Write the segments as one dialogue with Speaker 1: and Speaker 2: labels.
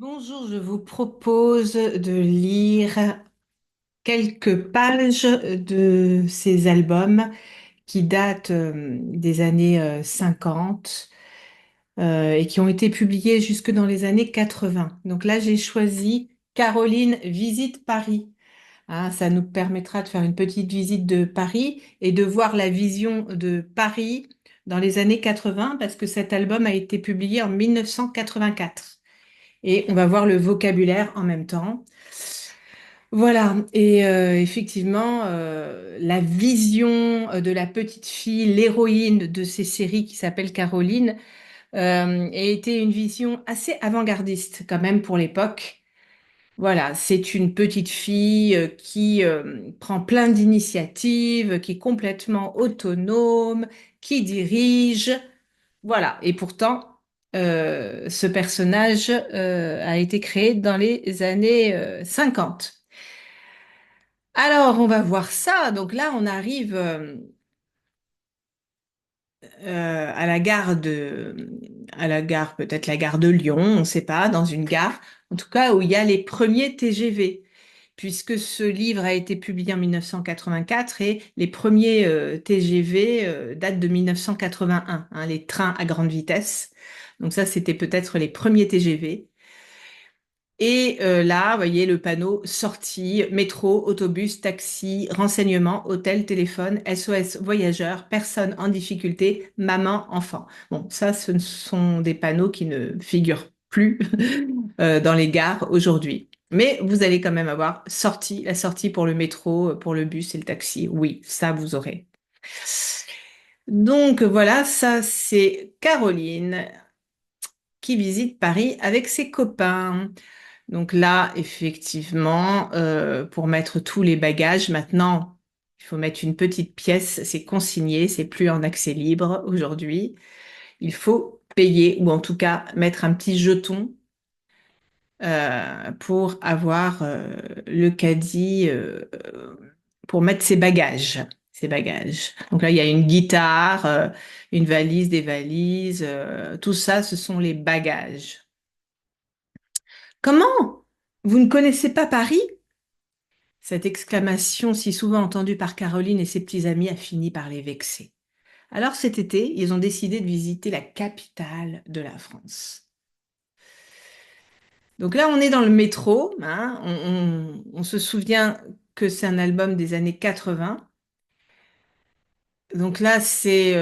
Speaker 1: Bonjour, je vous propose de lire quelques pages de ces albums qui datent des années 50 et qui ont été publiés jusque dans les années 80. Donc là, j'ai choisi Caroline visite Paris. Hein, ça nous permettra de faire une petite visite de Paris et de voir la vision de Paris dans les années 80 parce que cet album a été publié en 1984. Et on va voir le vocabulaire en même temps. Voilà, et effectivement, la vision de la petite fille, l'héroïne de ces séries qui s'appelle Caroline, a été une vision assez avant-gardiste quand même pour l'époque. Voilà, c'est une petite fille qui prend plein d'initiatives, qui est complètement autonome, qui dirige. Voilà, et pourtant, ce personnage a été créé dans les années 50. Alors, on va voir ça. Donc là, on arrive à la gare, peut-être la gare de Lyon, on ne sait pas, dans une gare, en tout cas où il y a les premiers TGV, puisque ce livre a été publié en 1984 et les premiers TGV datent de 1981, hein, les trains à grande vitesse. Donc ça, c'était peut-être les premiers TGV. Et là, vous voyez le panneau sortie, métro, autobus, taxi, renseignements, hôtel, téléphone, SOS voyageurs, personnes en difficulté, maman, enfant. Bon, ça, ce sont des panneaux qui ne figurent plus dans les gares aujourd'hui. Mais vous allez quand même avoir sortie, la sortie pour le métro, pour le bus et le taxi. Oui, ça, vous aurez. Donc voilà, ça, c'est Caroline qui visite Paris avec ses copains. Donc là, effectivement, pour mettre tous les bagages, maintenant, il faut mettre une petite pièce, c'est consigné, c'est plus en accès libre aujourd'hui. Il faut payer ou en tout cas mettre un petit jeton pour avoir le caddie pour mettre ses bagages. Ses bagages. Donc là, il y a une guitare, une valise, des valises, tout ça, ce sont les bagages. Comment? Vous ne connaissez pas Paris? Cette exclamation si souvent entendue par Caroline et ses petits amis a fini par les vexer. Alors cet été, ils ont décidé de visiter la capitale de la France. Donc là, on est dans le métro, hein, on se souvient que c'est un album des années 80. Donc là, c'est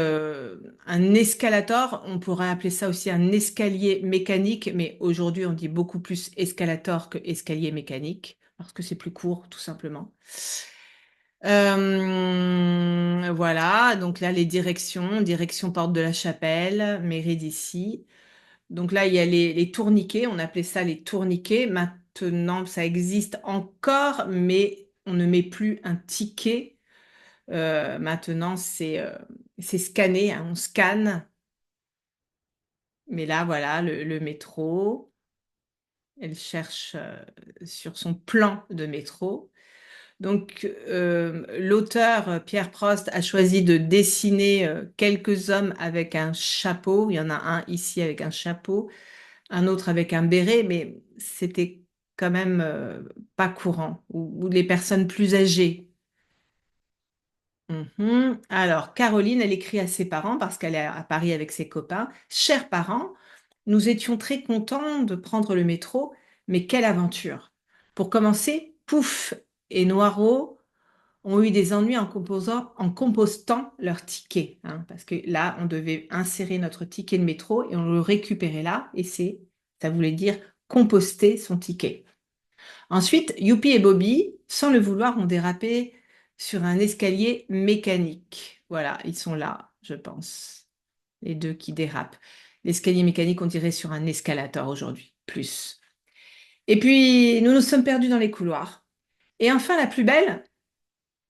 Speaker 1: un escalator, on pourrait appeler ça aussi un escalier mécanique, mais aujourd'hui, on dit beaucoup plus escalator que escalier mécanique, parce que c'est plus court, tout simplement. Voilà, donc là, les directions, direction Porte de la Chapelle, mairie d'ici. Donc là, il y a les tourniquets, on appelait ça les tourniquets. Maintenant, ça existe encore, mais on ne met plus un ticket. Maintenant, c'est scanné, hein, on scanne. Mais là, voilà, le métro. Elle cherche sur son plan de métro. Donc, l'auteur Pierre Prost a choisi de dessiner quelques hommes avec un chapeau. Il y en a un ici avec un chapeau, un autre avec un béret, mais c'était quand même pas courant. Ou les personnes plus âgées. Mhm. Alors, Caroline, elle écrit à ses parents parce qu'elle est à Paris avec ses copains. Chers parents, nous étions très contents de prendre le métro, mais quelle aventure! Pour commencer, Pouf et Noiro ont eu des ennuis en compostant leur ticket, hein, parce que là, on devait insérer notre ticket de métro et on le récupérait là, et ça voulait dire composter son ticket. Ensuite, Youpi et Bobby, sans le vouloir, ont dérapé sur un escalier mécanique. Voilà, ils sont là, je pense, les deux qui dérapent. L'escalier mécanique, on dirait sur un escalator aujourd'hui, plus. Et puis, nous nous sommes perdus dans les couloirs. Et enfin, la plus belle,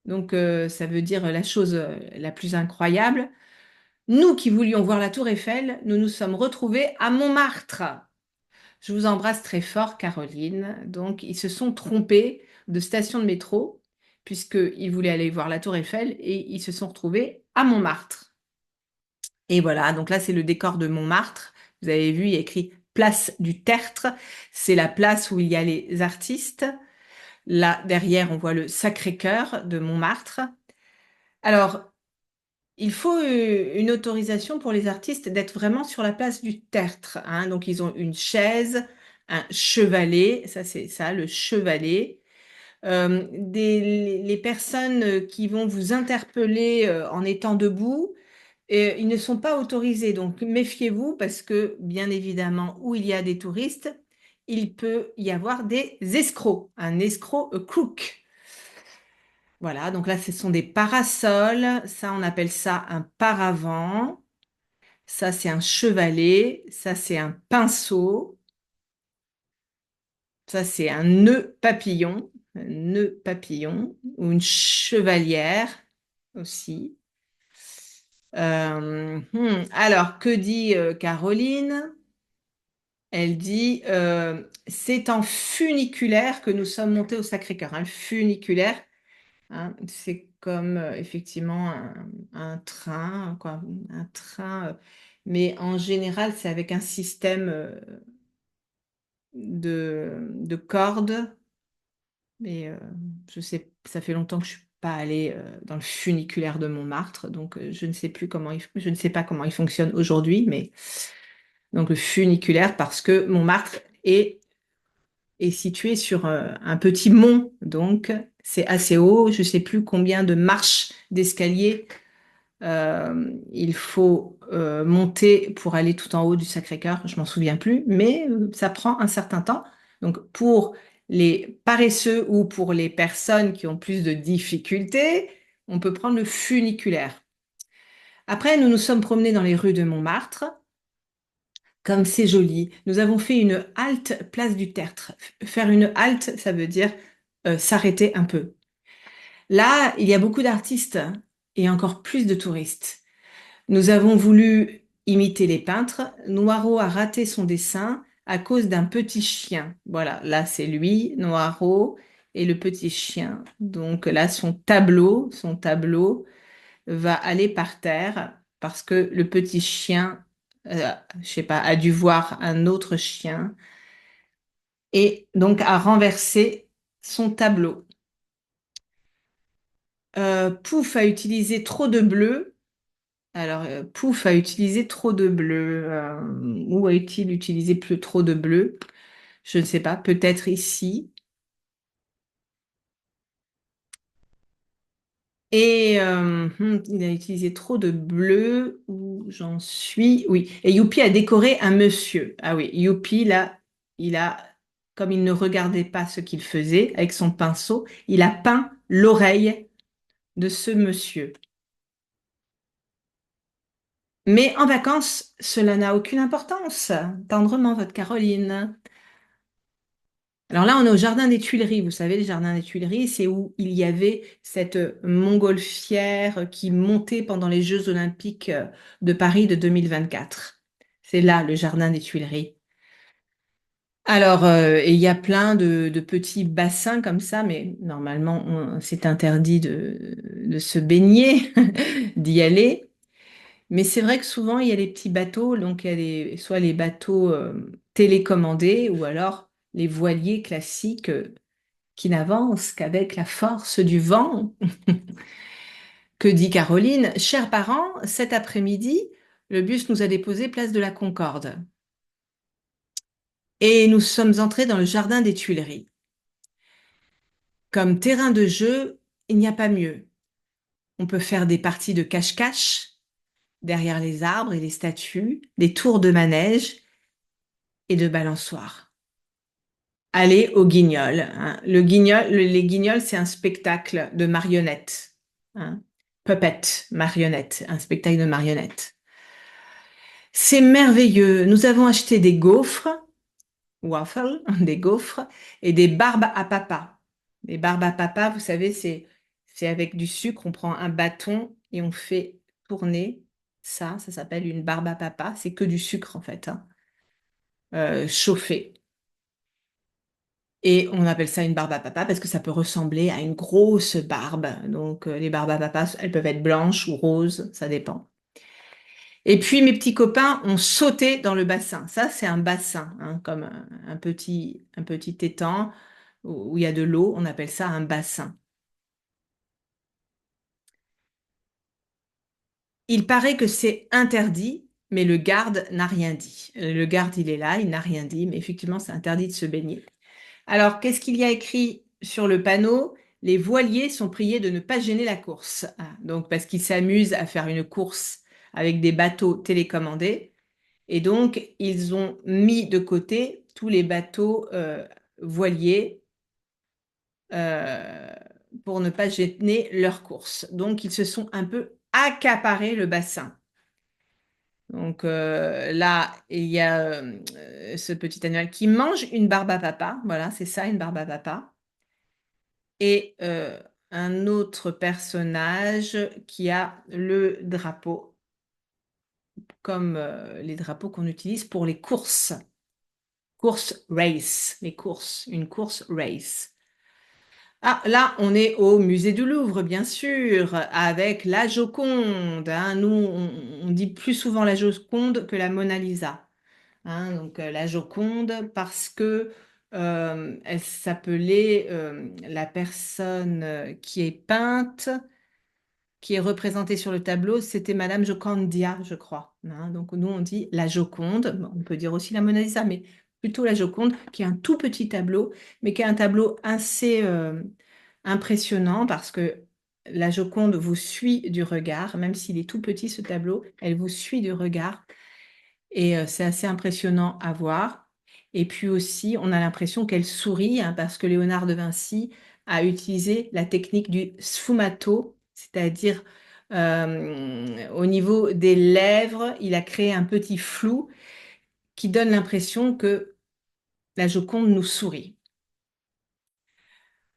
Speaker 1: donc ça veut dire la chose la plus incroyable, nous qui voulions voir la tour Eiffel, nous nous sommes retrouvés à Montmartre. Je vous embrasse très fort, Caroline. Donc, ils se sont trompés de station de métro, puisqu'ils voulaient aller voir la tour Eiffel, et ils se sont retrouvés à Montmartre. Et voilà, donc là, c'est le décor de Montmartre. Vous avez vu, il y a écrit place du Tertre. C'est la place où il y a les artistes. Là, derrière, on voit le Sacré-Cœur de Montmartre. Alors, il faut une autorisation pour les artistes d'être vraiment sur la place du Tertre, hein. Donc, ils ont une chaise, un chevalet, ça c'est ça, le chevalet. Les personnes qui vont vous interpeller en étant debout, ils ne sont pas autorisés. Donc, méfiez-vous parce que, bien évidemment, où il y a des touristes, il peut y avoir des escrocs, un escroc, a crook. Voilà, donc là, ce sont des parasols. Ça, on appelle ça un paravent. Ça, c'est un chevalet. Ça, c'est un pinceau. Ça, c'est un nœud papillon ou une chevalière aussi. Alors, que dit Caroline? Elle dit, c'est en funiculaire que nous sommes montés au Sacré-Cœur. Un funiculaire, hein, c'est comme effectivement un train, quoi, un train, mais en général, c'est avec un système de cordes. Mais je sais, ça fait longtemps que je suis pas allée dans le funiculaire de Montmartre, donc je ne sais plus je ne sais pas comment il fonctionne aujourd'hui, mais donc le funiculaire parce que Montmartre est situé sur un petit mont, donc c'est assez haut. Je ne sais plus combien de marches d'escalier il faut monter pour aller tout en haut du Sacré-Cœur. Je m'en souviens plus, mais ça prend un certain temps. Donc pour les paresseux ou pour les personnes qui ont plus de difficultés, on peut prendre le funiculaire. Après, nous nous sommes promenés dans les rues de Montmartre. Comme c'est joli. Nous avons fait une halte place du Tertre. Faire une halte, ça veut dire s'arrêter un peu. Là, il y a beaucoup d'artistes et encore plus de touristes. Nous avons voulu imiter les peintres. Noirot a raté son dessin à cause d'un petit chien. Voilà, là c'est lui, Noirot, et le petit chien. Donc là, son tableau va aller par terre parce que le petit chien, je sais pas, a dû voir un autre chien et donc a renversé son tableau. Pouf a utilisé trop de bleu. Alors, Pouf a utilisé trop de bleu. Où a-t-il utilisé plus trop de bleu? Je ne sais pas, peut-être ici. Et il a utilisé trop de bleu, où j'en suis. Oui, et Youpi a décoré un monsieur. Ah oui, Youpi, là, il a, comme il ne regardait pas ce qu'il faisait avec son pinceau, il a peint l'oreille de ce monsieur. Mais en vacances, cela n'a aucune importance. Tendrement, votre Caroline. Alors là, on est au jardin des Tuileries. Vous savez, le jardin des Tuileries, c'est où il y avait cette montgolfière qui montait pendant les Jeux Olympiques de Paris de 2024. C'est là, le jardin des Tuileries. Alors, et il y a plein de petits bassins comme ça, mais normalement, c'est interdit de se baigner, d'y aller. Mais c'est vrai que souvent, il y a les petits bateaux, donc il y a soit les bateaux télécommandés ou alors les voiliers classiques qui n'avance qu'avec la force du vent. Que dit Caroline? Chers parents, cet après-midi, le bus nous a déposé place de la Concorde. Et nous sommes entrés dans le jardin des Tuileries. Comme terrain de jeu, il n'y a pas mieux. On peut faire des parties de cache-cache derrière les arbres et les statues, des tours de manège et de balançoires. Aller au Guignol, hein. Les Guignols, c'est un spectacle de marionnettes, hein. Puppet, marionnette, un spectacle de marionnettes. C'est merveilleux. Nous avons acheté des gaufres, waffles, des gaufres, et des barbes à papa. Les barbes à papa, vous savez, c'est avec du sucre. On prend un bâton et on fait tourner ça. Ça s'appelle une barbe à papa. C'est que du sucre, en fait, hein, chauffé. Et on appelle ça une barbe à papa parce que ça peut ressembler à une grosse barbe. Donc, les barbes à papa, elles peuvent être blanches ou roses, ça dépend. Et puis mes petits copains ont sauté dans le bassin. Ça, c'est un bassin, hein, comme un petit étang où il y a de l'eau. On appelle ça un bassin. Il paraît que c'est interdit, mais le garde n'a rien dit. Le garde, il est là, il n'a rien dit, mais effectivement, c'est interdit de se baigner. Alors, qu'est-ce qu'il y a écrit sur le panneau? Les voiliers sont priés de ne pas gêner la course. Ah, donc, parce qu'ils s'amusent à faire une course avec des bateaux télécommandés. Et donc, ils ont mis de côté tous les bateaux voiliers euh, pour ne pas gêner leur course. Donc, ils se sont un peu accaparés le bassin. Donc là, il y a ce petit animal qui mange une barbe à papa. Voilà, c'est ça, une barbe à papa. Et un autre personnage qui a le drapeau, comme les drapeaux qu'on utilise pour les courses. Course race, les courses, une course race. Ah, là, on est au musée du Louvre, bien sûr, avec la Joconde, hein. Nous, on dit plus souvent la Joconde que la Mona Lisa. Hein, donc la Joconde, parce que elle s'appelait la personne qui est peinte, qui est représentée sur le tableau, c'était Madame Jocondia, je crois. Hein, donc nous on dit la Joconde, bon, on peut dire aussi la Mona Lisa, mais plutôt la Joconde, qui est un tout petit tableau, mais qui est un tableau assez impressionnant parce que la Joconde vous suit du regard, même s'il est tout petit ce tableau, elle vous suit du regard. Et c'est assez impressionnant à voir. Et puis aussi, on a l'impression qu'elle sourit, hein, parce que Léonard de Vinci a utilisé la technique du sfumato, c'est-à-dire au niveau des lèvres, il a créé un petit flou qui donne l'impression que la Joconde nous sourit.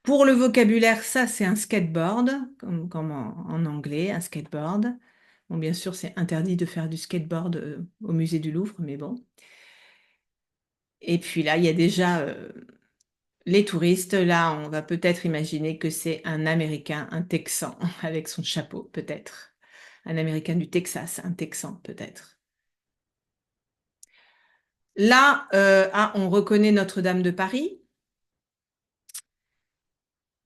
Speaker 1: Pour le vocabulaire, ça, c'est un skateboard, comme en anglais, un skateboard. Bon, bien sûr, c'est interdit de faire du skateboard au musée du Louvre, mais bon. Et puis là, il y a déjà les touristes. Là, on va peut-être imaginer que c'est un Américain, un Texan, avec son chapeau, peut-être. Un Américain du Texas, un Texan, peut-être. Là, on reconnaît Notre-Dame de Paris.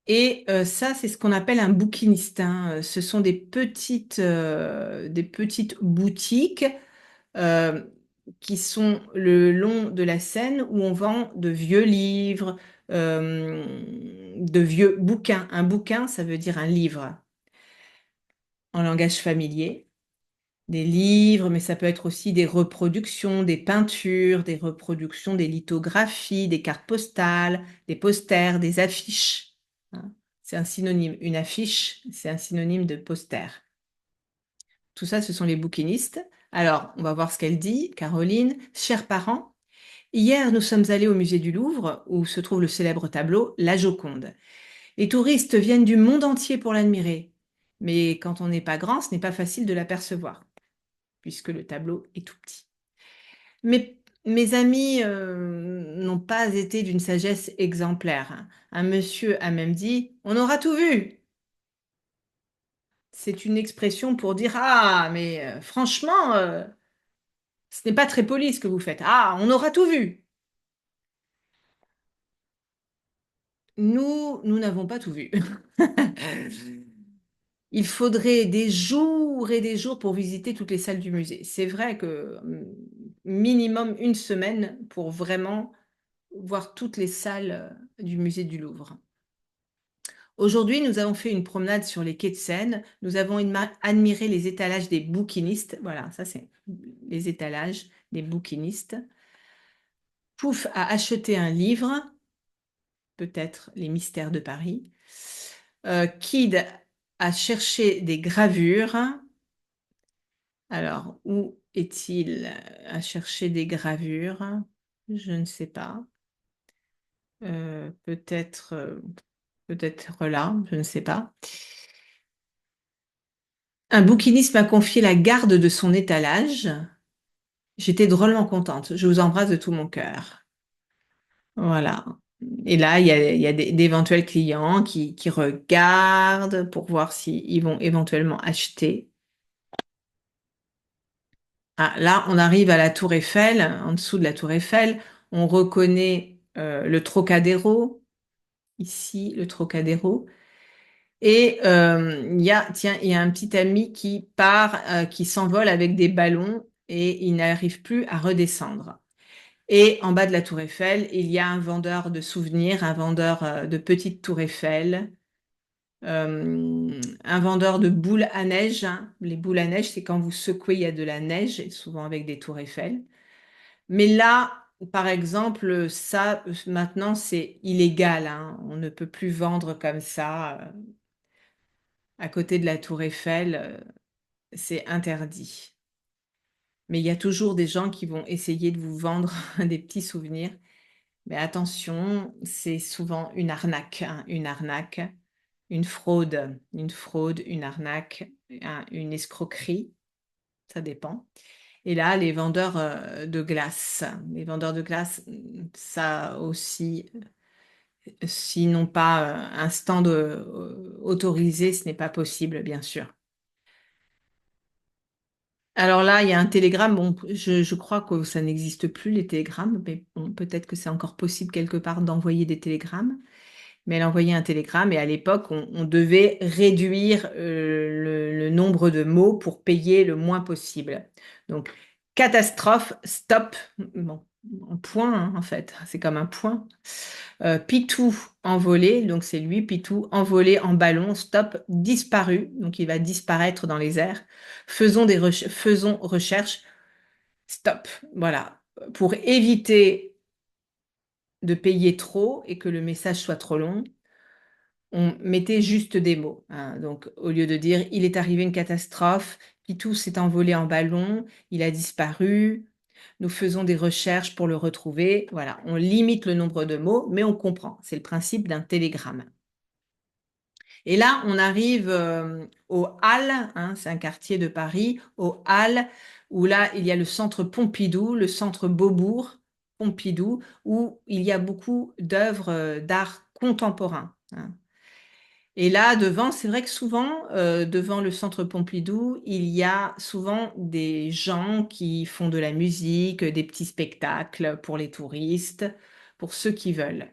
Speaker 1: Et ça, c'est ce qu'on appelle un bouquiniste, hein. Ce sont des petites boutiques euh, qui sont le long de la Seine où on vend de vieux livres, de vieux bouquins. Un bouquin, ça veut dire un livre en langage familier. Des livres, mais ça peut être aussi des reproductions, des peintures, des reproductions, des lithographies, des cartes postales, des posters, des affiches. Hein. C'est un synonyme. Une affiche, c'est un synonyme de poster. Tout ça, ce sont les bouquinistes. Alors, on va voir ce qu'elle dit. Caroline, chers parents, hier, nous sommes allés au musée du Louvre, où se trouve le célèbre tableau La Joconde. Les touristes viennent du monde entier pour l'admirer. Mais quand on n'est pas grand, ce n'est pas facile de l'apercevoir, puisque le tableau est tout petit. Mais mes amis n'ont pas été d'une sagesse exemplaire. Un monsieur a même dit, on aura tout vu. C'est une expression pour dire, ah, mais franchement, ce n'est pas très poli ce que vous faites. Ah, on aura tout vu. Nous n'avons pas tout vu. Il faudrait des jours et des jours pour visiter toutes les salles du musée. C'est vrai que minimum une semaine pour vraiment voir toutes les salles du musée du Louvre. Aujourd'hui, nous avons fait une promenade sur les quais de Seine. Nous avons admiré les étalages des bouquinistes. Voilà, ça c'est les étalages des bouquinistes. Pouf a acheté un livre, peut-être Les Mystères de Paris. Kid a cherché des gravures. Alors, où est-il à chercher des gravures? Je ne sais pas. Peut-être peut-être là, je ne sais pas. Un bouquiniste m'a confié la garde de son étalage. J'étais drôlement contente. Je vous embrasse de tout mon cœur. Voilà. Et là, il y a d'éventuels clients qui regardent pour voir s'ils vont éventuellement acheter. Ah, là, on arrive à la Tour Eiffel. En dessous de la Tour Eiffel, on reconnaît le Trocadéro. Ici, le Trocadéro. Et tiens, il y a un petit ami qui part, qui s'envole avec des ballons et il n'arrive plus à redescendre. Et en bas de la Tour Eiffel, il y a un vendeur de souvenirs, un vendeur de petites Tours Eiffel, un vendeur de boules à neige, hein. Les boules à neige, c'est quand vous secouez, il y a de la neige, et souvent avec des Tours Eiffel. Mais là, par exemple, ça, maintenant, c'est illégal, hein. On ne peut plus vendre comme ça, à côté de la Tour Eiffel, c'est interdit. Mais il y a toujours des gens qui vont essayer de vous vendre des petits souvenirs. Mais attention, c'est souvent une arnaque, hein, une fraude, une arnaque, une escroquerie, ça dépend. Et là, les vendeurs de glace, ça aussi, s'ils n'ont pas un stand autorisé, ce n'est pas possible, bien sûr. Alors là, il y a un télégramme. Bon, je crois que ça n'existe plus, les télégrammes, mais bon, peut-être que c'est encore possible quelque part d'envoyer des télégrammes. Mais elle envoyait un télégramme et à l'époque, on devait réduire le nombre de mots pour payer le moins possible. Donc, catastrophe, stop, bon, en point, hein, en fait, c'est comme un point. Pitou, envolé, donc c'est lui, Pitou, envolé en ballon, stop, disparu, donc il va disparaître dans les airs. Faisons recherche, stop, voilà. Pour éviter de payer trop et que le message soit trop long, on mettait juste des mots, hein. Donc, au lieu de dire il est arrivé une catastrophe, Pitou s'est envolé en ballon, il a disparu, nous faisons des recherches pour le retrouver. Voilà, on limite le nombre de mots, mais on comprend. C'est le principe d'un télégramme. Et là, on arrive aux Halles, hein, c'est un quartier de Paris, aux Halles, où là, il y a le centre Pompidou, le centre Beaubourg, Pompidou, où il y a beaucoup d'œuvres d'art contemporain, hein. Et là, devant, c'est vrai que souvent, devant le centre Pompidou, il y a souvent des gens qui font de la musique, des petits spectacles pour les touristes, pour ceux qui veulent.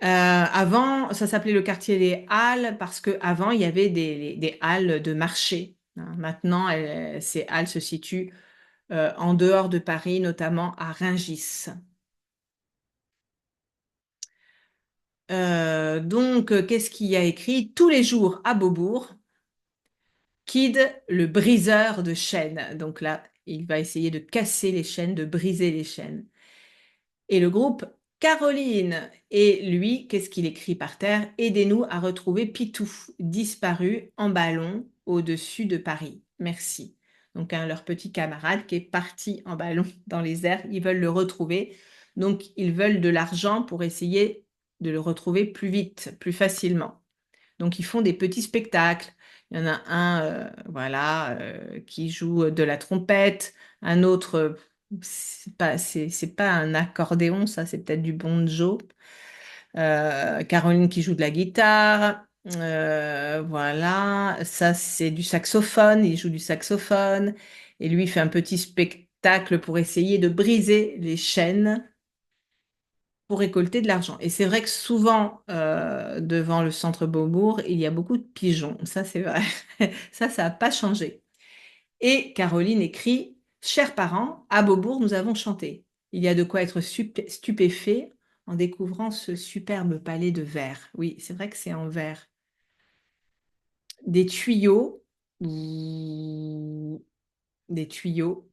Speaker 1: Avant, ça s'appelait le quartier des Halles parce qu'avant, il y avait des halles de marché, hein. Maintenant, ces halles se situent en dehors de Paris, notamment à Rungis. Donc, qu'est-ce qu'il y a écrit? Tous les jours à Beaubourg, Kid, le briseur de chaînes. Donc là, il va essayer de casser les chaînes, de briser les chaînes. Et le groupe Caroline. Et lui, qu'est-ce qu'il écrit par terre? Aidez-nous à retrouver Pitou, disparu en ballon au-dessus de Paris. Merci. Donc, hein, leur petit camarade qui est parti en ballon dans les airs, ils veulent le retrouver. Donc, ils veulent de l'argent pour essayer de le retrouver plus vite, plus facilement. Donc, ils font des petits spectacles. Il y en a un, voilà, qui joue de la trompette, un autre, c'est pas un accordéon, ça, c'est peut-être du banjo. Caroline qui joue de la guitare. Voilà, ça, c'est du saxophone. Il joue du saxophone. Et lui, il fait un petit spectacle pour essayer de briser les chaînes pour récolter de l'argent. Et c'est vrai que souvent, devant le centre Beaubourg, il y a beaucoup de pigeons. Ça, c'est vrai. Ça n'a pas changé. Et Caroline écrit, chers parents, à Beaubourg, nous avons chanté. Il y a de quoi être stupéfait en découvrant ce superbe palais de verre. Oui, c'est vrai que c'est en verre. Des tuyaux, ouh, des tuyaux.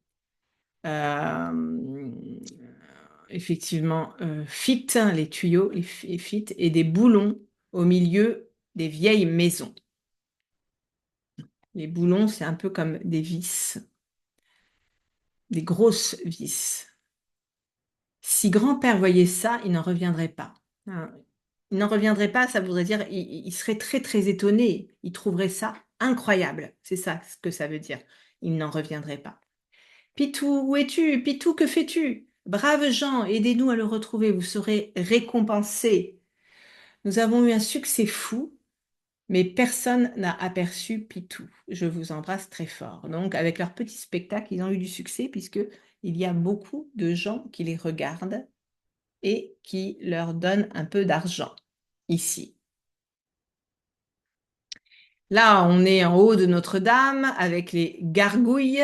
Speaker 1: Euh, effectivement, fit, hein, les tuyaux, les fit, et des boulons au milieu des vieilles maisons. Les boulons, c'est un peu comme des vis, des grosses vis. Si grand-père voyait ça, il n'en reviendrait pas, hein. Il n'en reviendrait pas, ça voudrait dire, il serait très très étonné, il trouverait ça incroyable. C'est ça ce que ça veut dire. Il n'en reviendrait pas. Pitou, où es-tu? Pitou, que fais-tu? Braves gens, aidez-nous à le retrouver, vous serez récompensés. Nous avons eu un succès fou. mais personne n'a aperçu Pitou. Je vous embrasse très fort. Donc, avec leur petit spectacle, ils ont eu du succès puisque il y a beaucoup de gens qui les regardent et qui leur donnent un peu d'argent ici. Là, on est en haut de Notre-Dame avec les gargouilles.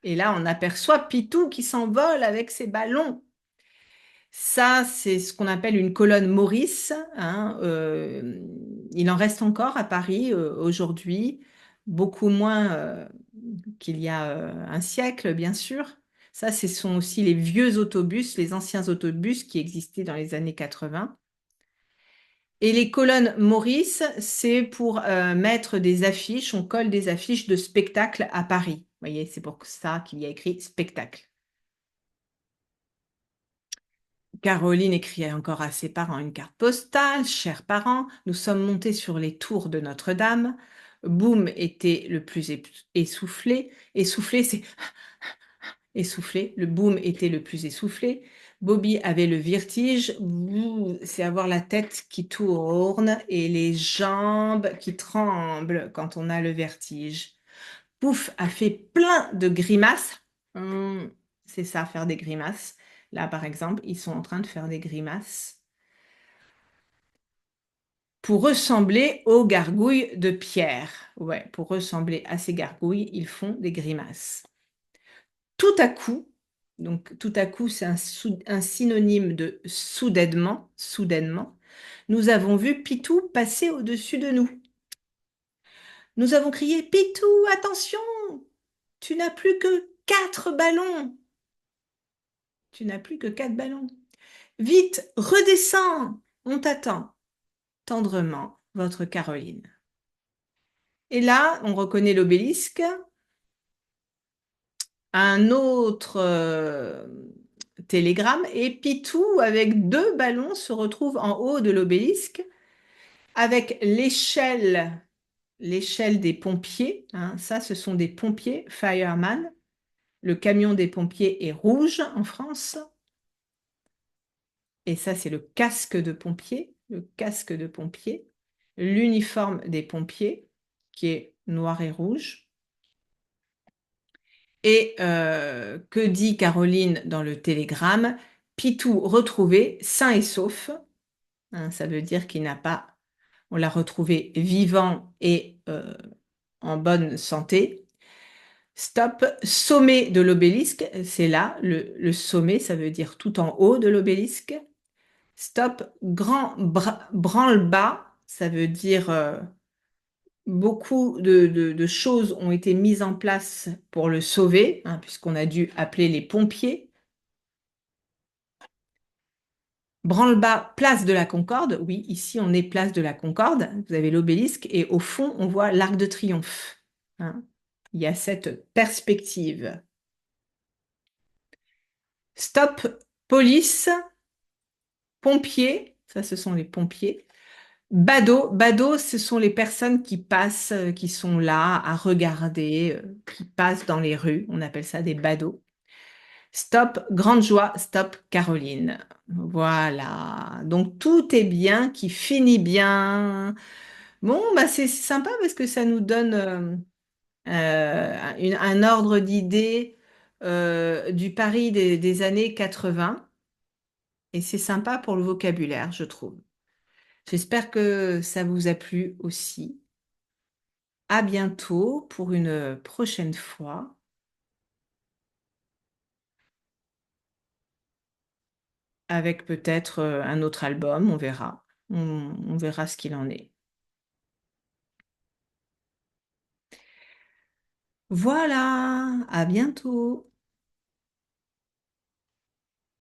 Speaker 1: Et là, on aperçoit Pitou qui s'envole avec ses ballons. Ça, c'est ce qu'on appelle une colonne Maurice, hein. Il en reste encore à Paris aujourd'hui, beaucoup moins qu'il y a un siècle, bien sûr. Ça, ce sont aussi les vieux autobus, les anciens autobus qui existaient dans les années 80. Et les colonnes Maurice, c'est pour mettre des affiches, on colle des affiches de spectacles à Paris. Vous voyez, c'est pour ça qu'il y a écrit spectacle. Caroline écrit encore à ses parents une carte postale. Chers parents, nous sommes montés sur les tours de Notre-Dame. Boum était le plus essoufflé. Essoufflé, c'est essoufflé. Le boom était le plus essoufflé. Bobby avait le vertige. C'est avoir la tête qui tourne et les jambes qui tremblent quand on a le vertige. Pouf a fait plein de grimaces. C'est ça, faire des grimaces. Là, par exemple, ils sont en train de faire des grimaces pour ressembler aux gargouilles de Pierre. Ouais, pour ressembler à ces gargouilles, ils font des grimaces. Tout à coup, donc tout à coup, c'est un synonyme de soudainement, soudainement, nous avons vu Pitou passer au-dessus de nous. Nous avons crié, Pitou, attention, tu n'as plus que 4 ballons. Tu n'as plus que 4 ballons. Vite, redescends, on t'attend. Tendrement, votre Caroline. Et là, on reconnaît l'obélisque. Un autre télégramme et Pitou, avec 2 ballons, se retrouve en haut de l'obélisque avec l'échelle des pompiers, hein. Ça, ce sont des pompiers, fireman. Le camion des pompiers est rouge en France. Et ça, c'est le casque de pompier, le casque de pompier. L'uniforme des pompiers, qui est noir et rouge. Et que dit Caroline dans le télégramme? Pitou retrouvé sain et sauf. Hein, ça veut dire qu'il n'a pas, on l'a retrouvé vivant et en bonne santé. Stop, sommet de l'obélisque, c'est là, le sommet, ça veut dire tout en haut de l'obélisque. Stop, grand branle-bas, ça veut dire beaucoup de choses ont été mises en place pour le sauver, hein, puisqu'on a dû appeler les pompiers. Branle-bas, place de la Concorde. Oui, ici, on est place de la Concorde. Vous avez l'obélisque et au fond, on voit l'Arc de Triomphe, hein. Il y a cette perspective. Stop, police, pompiers. Ça, ce sont les pompiers. Bado, ce sont les personnes qui passent, qui sont là à regarder, qui passent dans les rues. On appelle ça des badauds. Stop, grande joie, stop, Caroline. Voilà. Donc tout est bien, qui finit bien. Bon, bah c'est sympa parce que ça nous donne un ordre d'idée du Paris des années 80. Et c'est sympa pour le vocabulaire, je trouve. J'espère que ça vous a plu aussi. À bientôt pour une prochaine fois, avec peut-être un autre album, on verra. On verra ce qu'il en est. Voilà, à bientôt.